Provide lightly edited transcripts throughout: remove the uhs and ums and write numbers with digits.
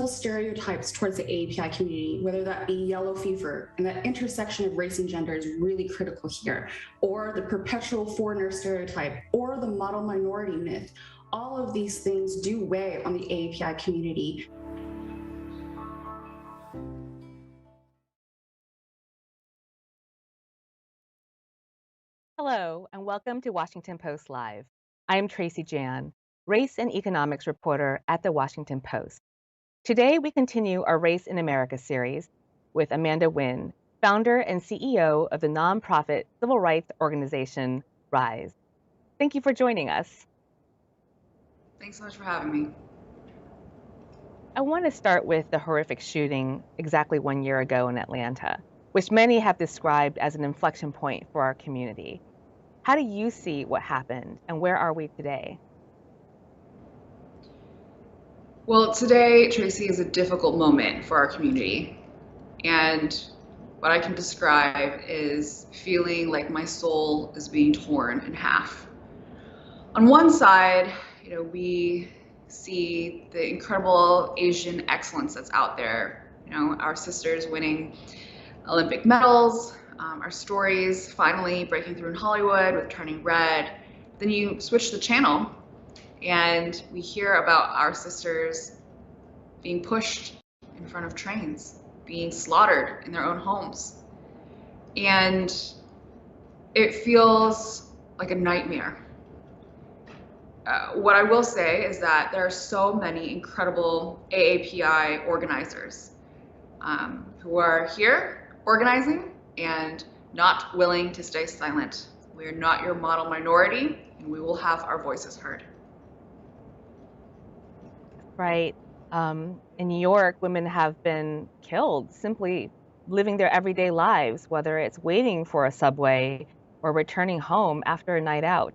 harmful stereotypes towards the AAPI community, whether that be yellow fever, and that intersection of race and gender is really critical here, or the perpetual foreigner stereotype, or the model minority myth. All of these things do weigh on the AAPI community. Hello, and welcome to Washington Post Live. I am Tracy Jan, race and economics reporter at the Washington Post. Today, we continue our Race in America series with Amanda Nguyen, founder and CEO of the nonprofit civil rights organization RISE. Thank you for joining us. Thanks so much for having me. I want to start with the horrific shooting exactly 1 year ago in Atlanta, which many have described as an inflection point for our community. How do you see what happened, and where are we today? Well, today, Tracy, is a difficult moment for our community. And what I can describe is feeling like my soul is being torn in half. On one side, we see the incredible Asian excellence that's out there. Our sisters winning Olympic medals, our stories finally breaking through in Hollywood with Turning Red. Then you switch the channel and we hear about our sisters being pushed in front of trains, being slaughtered in their own homes. And it feels like a nightmare. What I will say is that there are so many incredible AAPI organizers who are here organizing and not willing to stay silent. We are not your model minority, and we will have our voices heard. Right. In New York, women have been killed simply living their everyday lives, whether it's waiting for a subway or returning home after a night out.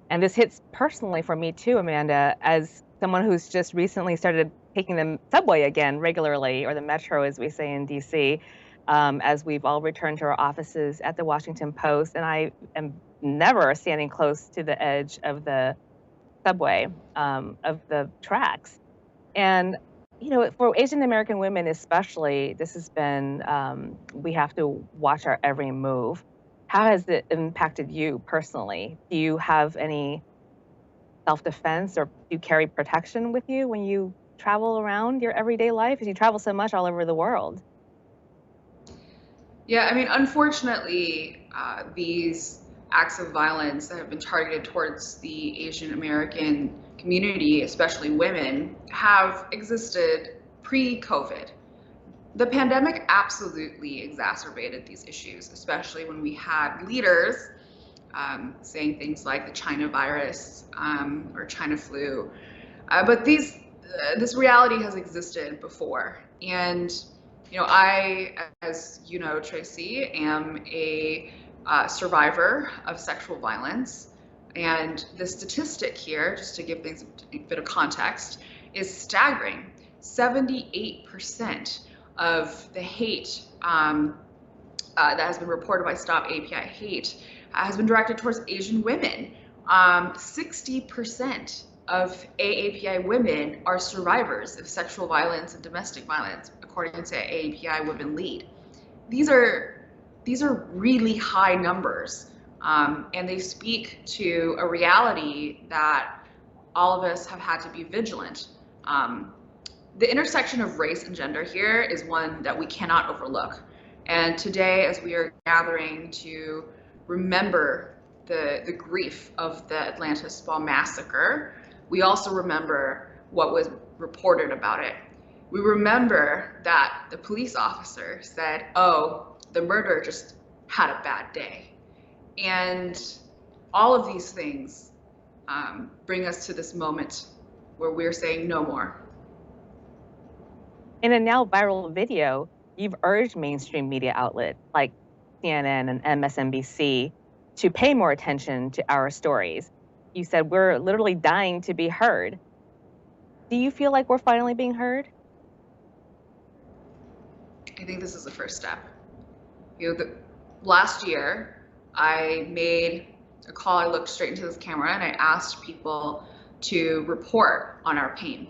And this hits personally for me too, Amanda, as someone who's just recently started taking the subway again regularly, or the metro, as we say in DC, as we've all returned to our offices at the Washington Post. And I am never standing close to the edge of the subway, of the tracks. And, for Asian American women especially, this has been, we have to watch our every move. How has it impacted you personally? Do you have any self-defense, or do you carry protection with you when you travel around your everyday life? Because you travel so much all over the world. Yeah, unfortunately, these acts of violence that have been targeted towards the Asian American community, especially women, have existed pre-COVID. The pandemic absolutely exacerbated these issues, especially when we had leaders saying things like the China virus or China flu. But this reality has existed before. And I, as you know, Tracy, am a survivor of sexual violence. And the statistic here, just to give things a bit of context, is staggering. 78% of the hate that has been reported by Stop AAPI Hate has been directed towards Asian women. 60% of AAPI women are survivors of sexual violence and domestic violence, according to AAPI Women Lead. These are really high numbers, and they speak to a reality that all of us have had to be vigilant. The intersection of race and gender here is one that we cannot overlook. And today, as we are gathering to remember the grief of the Atlanta Spa massacre, we also remember what was reported about it. We remember that the police officer said, "Oh, the murderer just had a bad day." And all of these things bring us to this moment where we're saying no more. In a now viral video, you've urged mainstream media outlets like CNN and MSNBC to pay more attention to our stories. You said we're literally dying to be heard. Do you feel like we're finally being heard? I think this is the first step. Last year, I made a call. I looked straight into this camera and I asked people to report on our pain.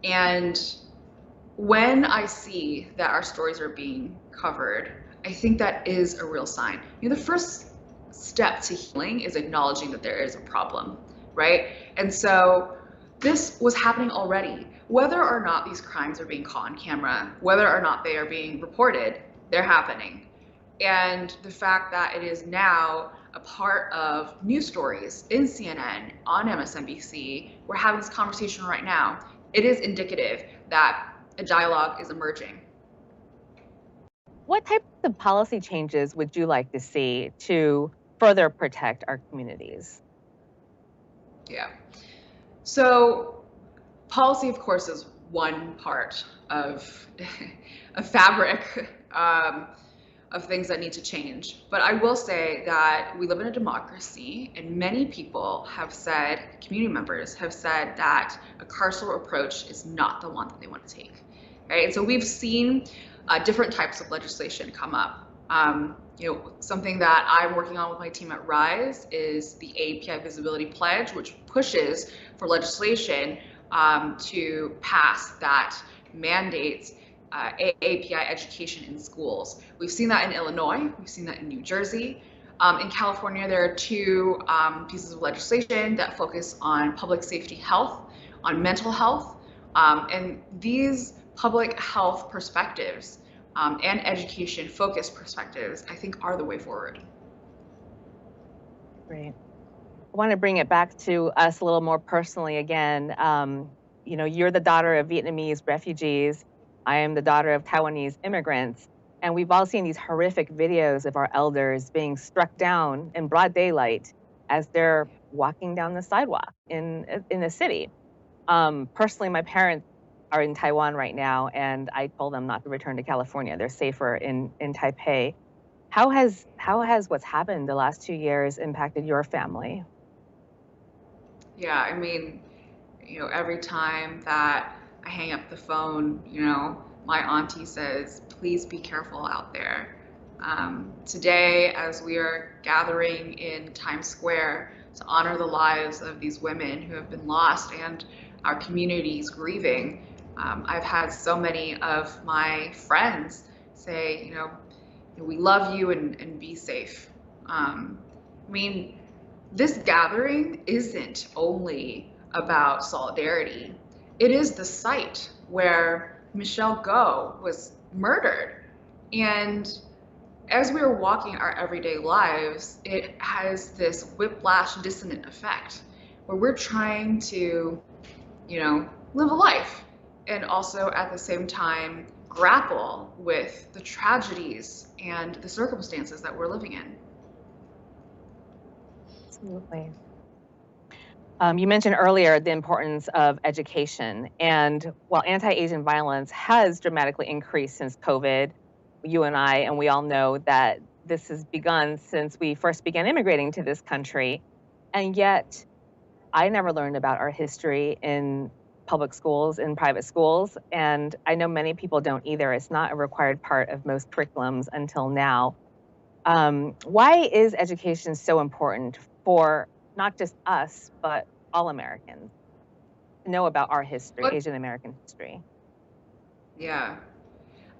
And when I see that our stories are being covered, I think that is a real sign. You know, the first step to healing is acknowledging that there is a problem, right? And so this was happening already. Whether or not these crimes are being caught on camera, whether or not they are being reported, they're happening. And the fact that it is now a part of news stories in CNN, on MSNBC, we're having this conversation right now, it is indicative that a dialogue is emerging. What types of policy changes would you like to see to further protect our communities? Yeah. So policy, of course, is one part of a fabric of things that need to change. But I will say that we live in a democracy, and many people have said, community members have said, that a carceral approach is not the one that they want to take. Right? And so we've seen different types of legislation come up. You know, something that I'm working on with my team at RISE is the AAPI Visibility Pledge, which pushes for legislation to pass that mandates AAPI education in schools. We've seen that in Illinois, we've seen that in New Jersey. In California, there are two pieces of legislation that focus on public safety health, on mental health, and these public health perspectives and education focused perspectives, I think, are the way forward. Great. I want to bring it back to us a little more personally again. You know, you're the daughter of Vietnamese refugees. I am the daughter of Taiwanese immigrants. And we've all seen these horrific videos of our elders being struck down in broad daylight as they're walking down the sidewalk in the city. Personally, my parents are in Taiwan right now, and I told them not to return to California. They're safer in Taipei. How has what's happened the last 2 years impacted your family? Yeah, I mean, you know, every time that I hang up the phone, you know, my auntie says, please be careful out there. Today, as we are gathering in Times Square to honor the lives of these women who have been lost and our communities grieving, I've had so many of my friends say, you know, we love you and be safe. I mean, this gathering isn't only about solidarity. It is the site where Michelle Go was murdered. And as we are walking our everyday lives, it has this whiplash dissonant effect where we're trying to, you know, live a life and also at the same time grapple with the tragedies and the circumstances that we're living in. Absolutely. You mentioned earlier the importance of education, and while anti-Asian violence has dramatically increased since COVID, you and we all know that this has begun since we first began immigrating to this country, and yet I never learned about our history in public schools, in private schools, and I know many people don't either. It's not a required part of most curriculums until now. Why is education so important for not just us, but all Americans to know about our history, Asian American history? Yeah.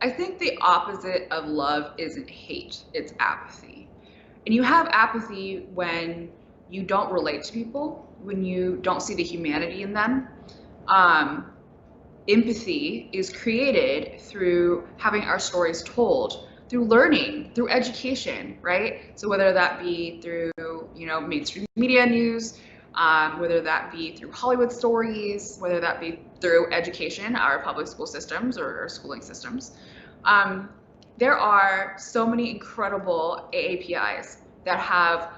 I think the opposite of love isn't hate, it's apathy. And you have apathy when you don't relate to people, when you don't see the humanity in them. Empathy is created through having our stories told, through learning, through education, right? So whether that be through, you know, mainstream media news, whether that be through Hollywood stories, whether that be through education, our public school systems or schooling systems. There are so many incredible AAPIs that have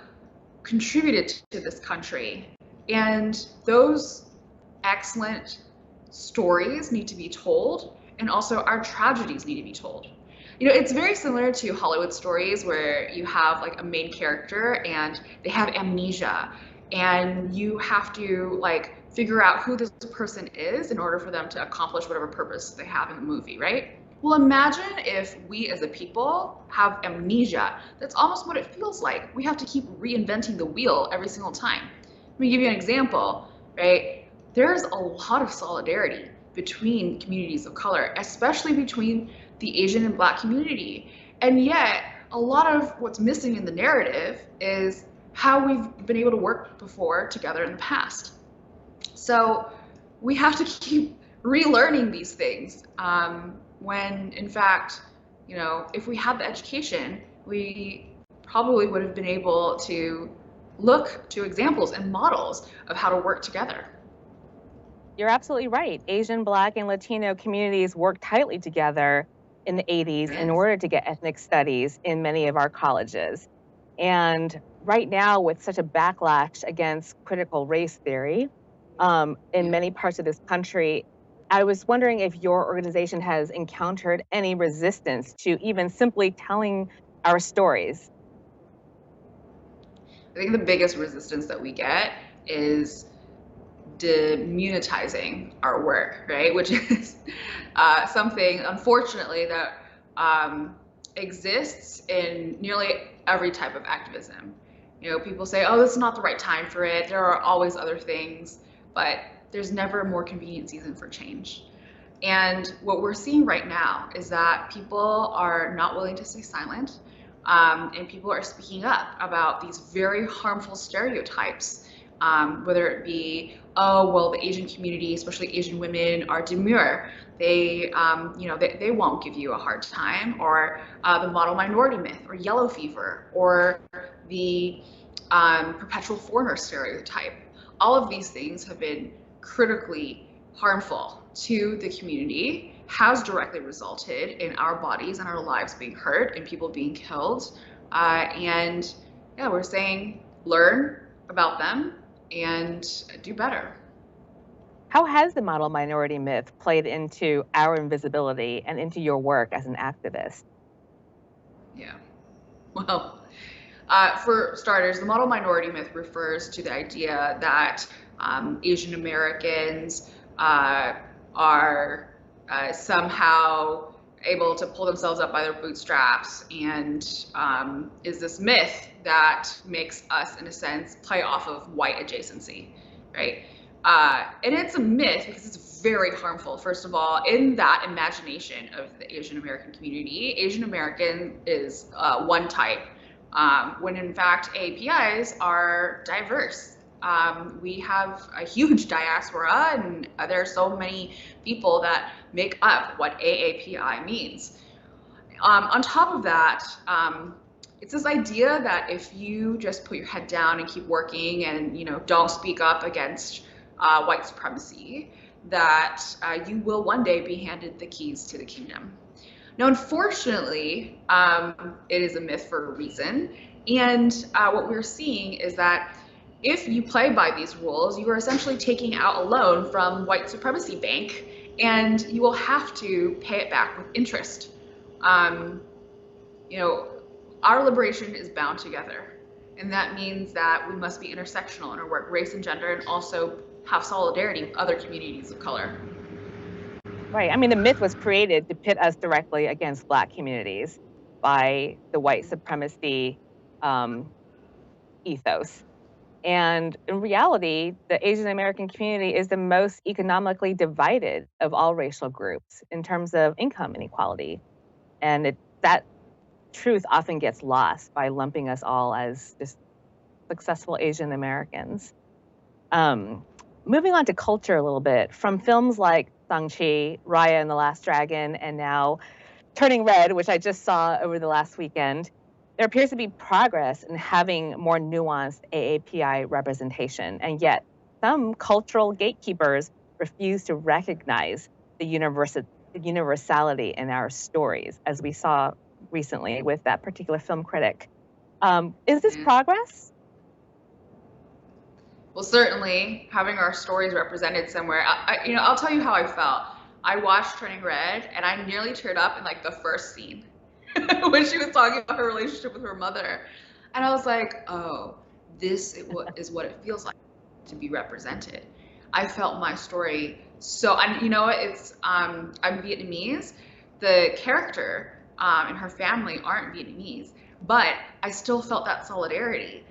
contributed to this country, and those excellent stories need to be told, and also our tragedies need to be told. You know, it's very similar to Hollywood stories where you have like a main character and they have amnesia, and you have to like figure out who this person is in order for them to accomplish whatever purpose they have in the movie, right? Well, imagine if we as a people have amnesia. That's almost what it feels like. We have to keep reinventing the wheel every single time. Let me give you an example, right? There's a lot of solidarity between communities of color, especially between the Asian and Black community. And yet, a lot of what's missing in the narrative is how we've been able to work before together in the past. So we have to keep relearning these things when, in fact, you know, if we had the education, we probably would have been able to look to examples and models of how to work together. You're absolutely right. Asian, Black, and Latino communities worked tightly together in the 80s in order to get ethnic studies in many of our colleges. And right now, with such a backlash against critical race theory in many parts of this country, I was wondering if your organization has encountered any resistance to even simply telling our stories. I think the biggest resistance that we get is demonetizing our work, right? Which is something, unfortunately, that exists in nearly every type of activism. You know, people say, oh, this is not the right time for it. There are always other things, but there's never a more convenient season for change. And what we're seeing right now is that people are not willing to stay silent, and people are speaking up about these very harmful stereotypes, whether it be, oh, well, the Asian community, especially Asian women, are demure. They, you know, they won't give you a hard time, or the model minority myth, or yellow fever, or the perpetual foreigner stereotype. All of these things have been critically harmful to the community, has directly resulted in our bodies and our lives being hurt and people being killed. And yeah, we're saying learn about them and do better. How has the model minority myth played into our invisibility and into your work as an activist? Yeah, well, for starters, the model minority myth refers to the idea that Asian Americans are somehow able to pull themselves up by their bootstraps, and is this myth that makes us, in a sense, play off of white adjacency, right? And it's a myth because it's very harmful. First of all, in that imagination of the Asian American community, Asian American is one type, when in fact AAPIs are diverse. We have a huge diaspora, and there are so many people that make up what AAPI means. On top of that, it's this idea that if you just put your head down and keep working and, you know, don't speak up against white supremacy, that you will one day be handed the keys to the kingdom. Now, unfortunately, it is a myth for a reason. And what we're seeing is that if you play by these rules, you are essentially taking out a loan from white supremacy bank, and you will have to pay it back with interest. You know, our liberation is bound together. And that means that we must be intersectional in our work, race and gender, and also have solidarity with other communities of color. Right. I mean, the myth was created to pit us directly against Black communities by the white supremacy ethos. And in reality, the Asian American community is the most economically divided of all racial groups in terms of income inequality. And that truth often gets lost by lumping us all as just successful Asian Americans. Moving on to culture a little bit, from films like Shang-Chi, Raya and the Last Dragon, and now Turning Red, which I just saw over the last weekend, there appears to be progress in having more nuanced AAPI representation, and yet some cultural gatekeepers refuse to recognize the universality in our stories, as we saw recently with that particular film critic. Is this progress? Well, certainly having our stories represented somewhere. You know, I'll tell you how I felt. I watched Turning Red, and I nearly teared up in like the first scene when she was talking about her relationship with her mother, and I was like, oh, this is what it feels like to be represented. I felt my story so, and you know what? It's I'm Vietnamese. The character and her family aren't Vietnamese, but I still felt that solidarity.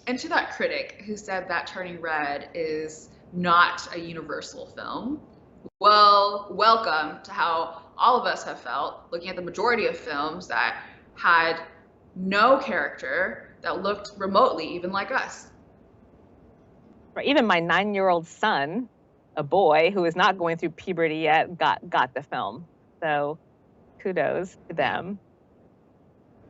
And to that critic who said that Turning Red is not a universal film, well, welcome to how all of us have felt looking at the majority of films that had no character that looked remotely even like us. Or even my 9-year-old son, a boy who is not going through puberty yet, got the film. So kudos to them.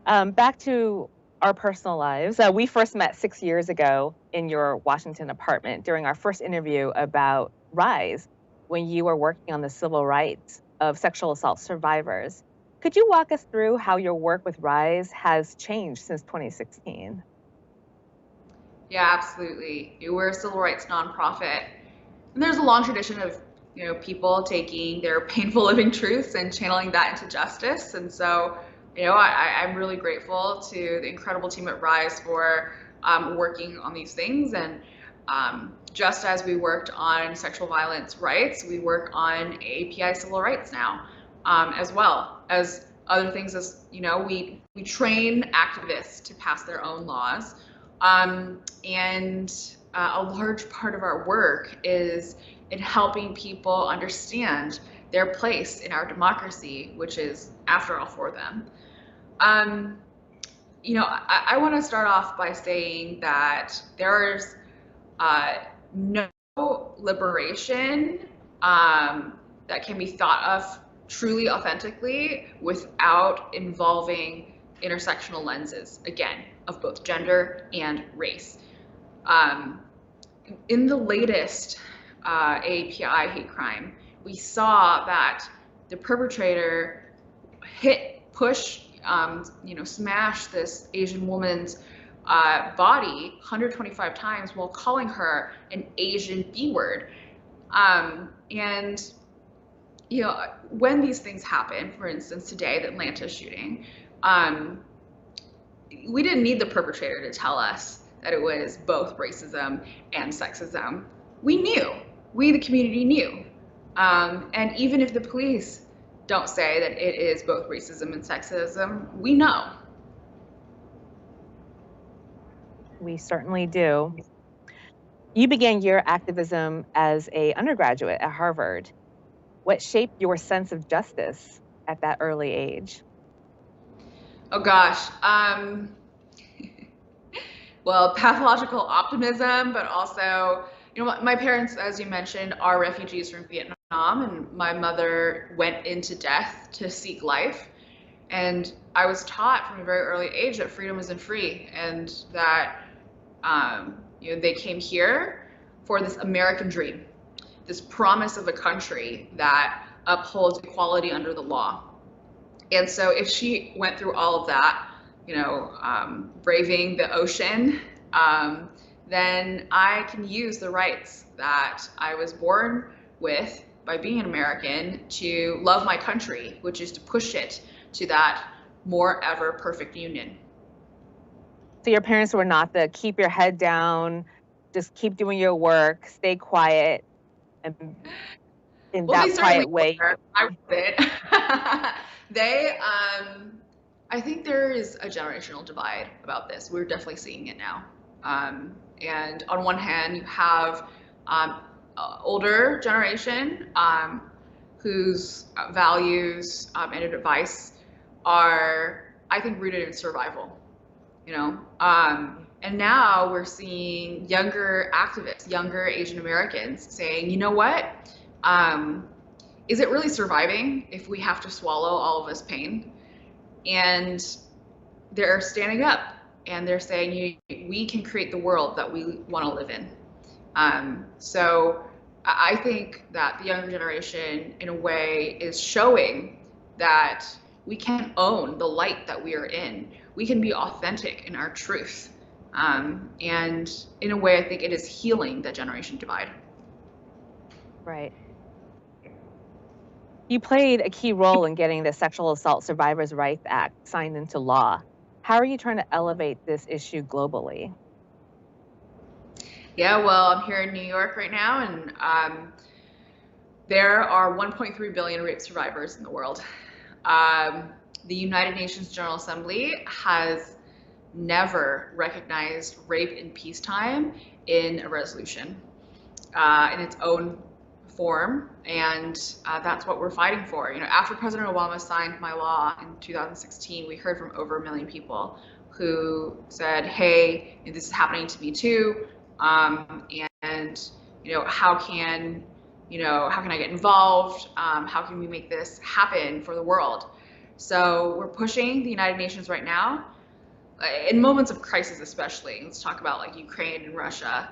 Back to our personal lives. We first met 6 years ago in your Washington apartment during our first interview about RISE, when you were working on the civil rights of sexual assault survivors. Could you walk us through how your work with RISE has changed since 2016? Yeah, absolutely. We're a civil rights nonprofit, and there's a long tradition of people taking their painful living truths and channeling that into justice. And so, I'm really grateful to the incredible team at RISE for working on these things. And just as we worked on sexual violence rights, we work on AAPI civil rights now, as well as other things. As we train activists to pass their own laws. And a large part of our work is in helping people understand their place in our democracy, which is, after all, for them. I want to start off by saying that there's no liberation that can be thought of truly authentically without involving intersectional lenses, again, of both gender and race. In the latest AAPI hate crime, we saw that the perpetrator smash this Asian woman's body 125 times while calling her an Asian B-word. And when these things happen, for instance, today, the Atlanta shooting, we didn't need the perpetrator to tell us that it was both racism and sexism. We knew. We, the community, knew. And even if the police don't say that it is both racism and sexism, we know. We certainly do. You began your activism as an undergraduate at Harvard. What shaped your sense of justice at that early age? Oh gosh. Well, pathological optimism, but also, my parents, as you mentioned, are refugees from Vietnam, and my mother went into death to seek life. And I was taught from a very early age that freedom isn't free, and that they came here for this American dream, this promise of a country that upholds equality under the law. And so if she went through all of that, braving the ocean, then I can use the rights that I was born with by being an American to love my country, which is to push it to that more ever perfect union. So your parents were not the keep your head down, just keep doing your work, stay quiet, and in that quiet way. I did. They, I think there is a generational divide about this. We're definitely seeing it now. And on one hand, you have older generation whose values and advice are, I think, rooted in survival. And now we're seeing younger activists, younger Asian Americans saying, you know what? Is it really surviving if we have to swallow all of this pain? And they're standing up and they're saying, we can create the world that we want to live in. So I think that the younger generation, in a way, is showing that we can own the light that we are in. We can be authentic in our truth. And in a way, I think it is healing that generation divide. Right. You played a key role in getting the Sexual Assault Survivors' Rights Act signed into law. How are you trying to elevate this issue globally? Yeah, well, I'm here in New York right now, and there are 1.3 billion rape survivors in the world. The United Nations General Assembly has never recognized rape in peacetime in a resolution, in its own form, and that's what we're fighting for. You know, after President Obama signed my law in 2016, we heard from over 1 million people who said, hey, this is happening to me too, and you know, how can I get involved? How can we make this happen for the world? So we're pushing the United Nations right now, in moments of crisis especially. Let's talk about like Ukraine and Russia.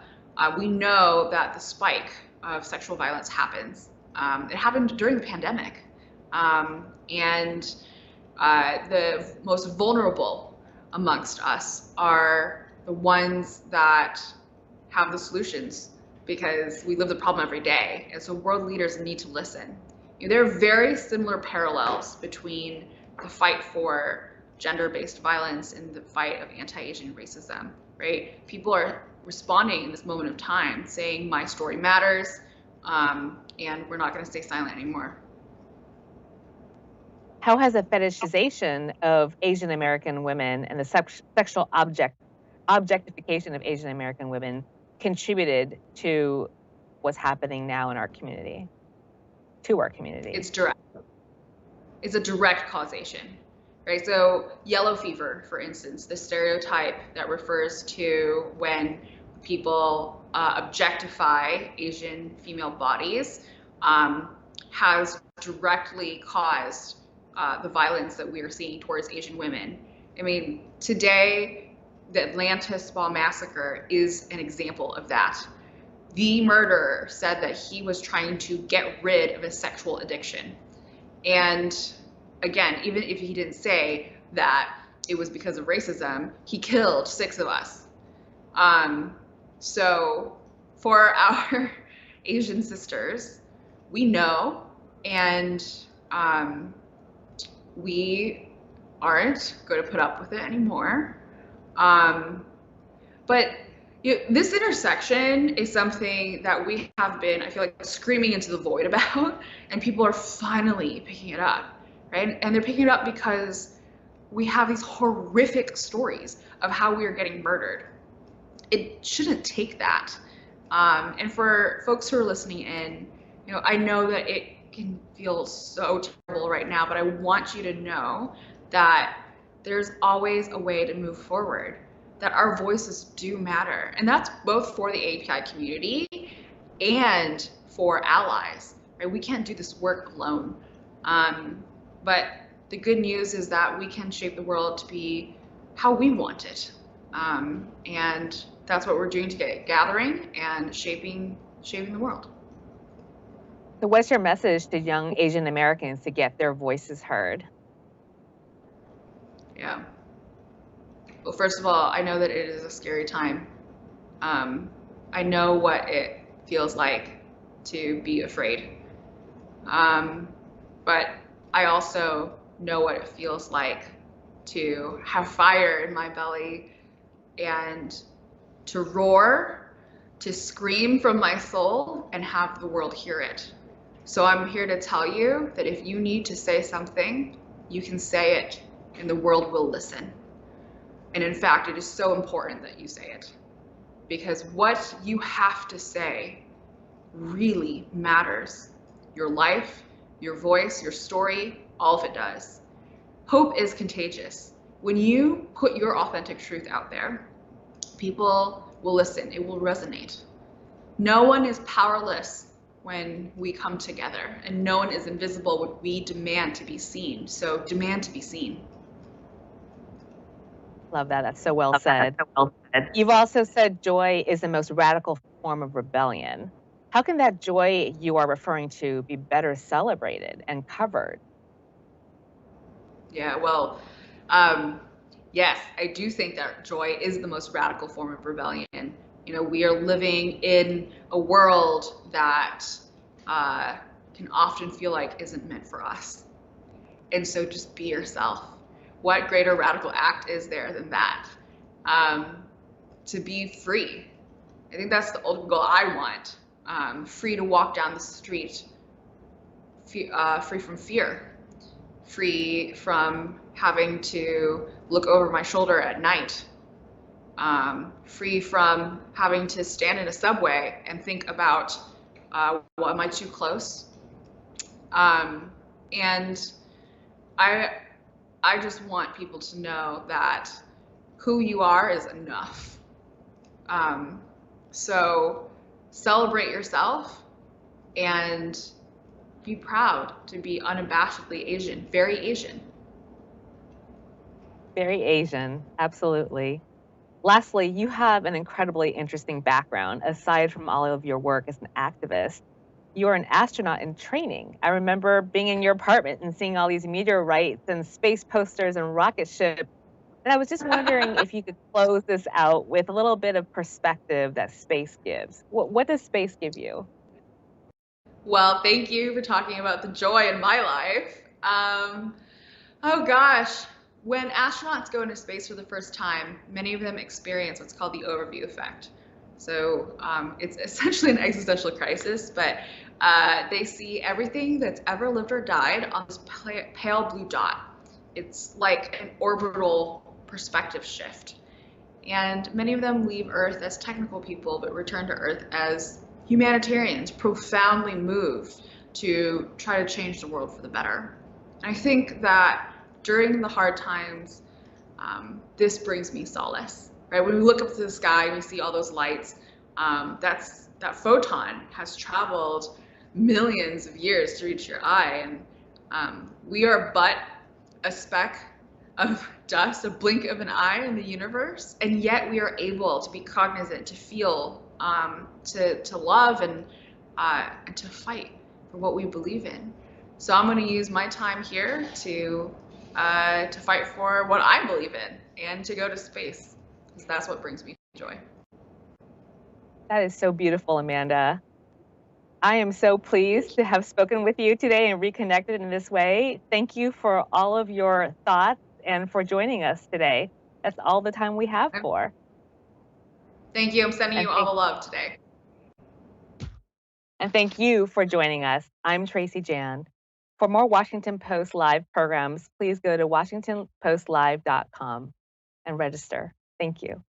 We know that the spike of sexual violence happens. It happened during the pandemic. And the most vulnerable amongst us are the ones that have the solutions, because we live the problem every day. And so world leaders need to listen. You know, there are very similar parallels between the fight for gender-based violence and the fight of anti-Asian racism, right? People are responding in this moment of time saying my story matters, and we're not going to stay silent anymore. How has the fetishization of Asian American women and the sexual objectification of Asian American women contributed to what's happening now in our community, to our community? It's direct. It's a direct causation, right? So yellow fever, for instance, the stereotype that refers to when people objectify Asian female bodies, has directly caused the violence that we are seeing towards Asian women. I mean, today, the Atlanta Spa massacre is an example of that. The murderer said that he was trying to get rid of a sexual addiction. And again, even if he didn't say that it was because of racism, he killed 6 of us. So for our Asian sisters, we know, and we aren't going to put up with it anymore. But this intersection is something that we have been, I feel like, screaming into the void about, and people are finally picking it up, right? And they're picking it up because we have these horrific stories of how we are getting murdered. It shouldn't take that. And for folks who are listening in, you know, I know that it can feel so terrible right now, but I want you to know that there's always a way to move forward, that our voices do matter. And that's both for the AAPI community and for allies, right? We can't do this work alone. But the good news is that we can shape the world to be how we want it. And that's what we're doing today, gathering and shaping the world. So what's your message to young Asian Americans to get their voices heard? Yeah. Well, first of all, I know that it is a scary time. I know what it feels like to be afraid. But I also know what it feels like to have fire in my belly and to roar, to scream from my soul and have the world hear it. So I'm here to tell you that if you need to say something, you can say it and the world will listen. And in fact, it is so important that you say it, because what you have to say really matters. Your life, your voice, your story, all of it does. Hope is contagious. When you put your authentic truth out there, people will listen, it will resonate. No one is powerless when we come together, and no one is invisible when we demand to be seen. So demand to be seen. Love that. That's so well said. You've also said joy is the most radical form of rebellion. How can that joy you are referring to be better celebrated and covered? Yeah, well, yes, I do think that joy is the most radical form of rebellion. You know, we are living in a world that can often feel like isn't meant for us. And so just be yourself. What greater radical act is there than that? To be free. I think that's the ultimate goal I want. Free to walk down the street, free from fear, free from having to look over my shoulder at night, free from having to stand in a subway and think about Well, am I too close? And I just want people to know that who you are is enough. So celebrate yourself and be proud to be unabashedly Asian, very Asian. Very Asian, absolutely. Lastly, you have an incredibly interesting background aside from all of your work as an activist. You're an astronaut in training. I remember being in your apartment and seeing all these meteorites and space posters and rocket ships. And I was just wondering if you could close this out with a little bit of perspective that space gives. What does space give you? Well, thank you for talking about the joy in my life. Oh gosh, when astronauts go into space for the first time, many of them experience what's called the overview effect. So it's essentially an existential crisis, but they see everything that's ever lived or died on this pale blue dot. It's like an orbital perspective shift. And many of them leave Earth as technical people, but return to Earth as humanitarians, profoundly moved to try to change the world for the better. And I think that during the hard times, this brings me solace. Right? When we look up to the sky and we see all those lights, that photon has traveled millions of years to reach your eye, and we are but a speck of dust, a blink of an eye in the universe, and yet we are able to be cognizant, to feel, to love, and to fight for what we believe in. So I'm going to use my time here to fight for what I believe in and to go to space, because that's what brings me joy. That is so beautiful, Amanda. I am so pleased to have spoken with you today and reconnected in this way. Thank you for all of your thoughts and for joining us today. That's all the time we have for. Thank you. I'm sending you all the love today. And thank you for joining us. I'm Tracy Jan. For more Washington Post Live programs, please go to washingtonpostlive.com and register. Thank you.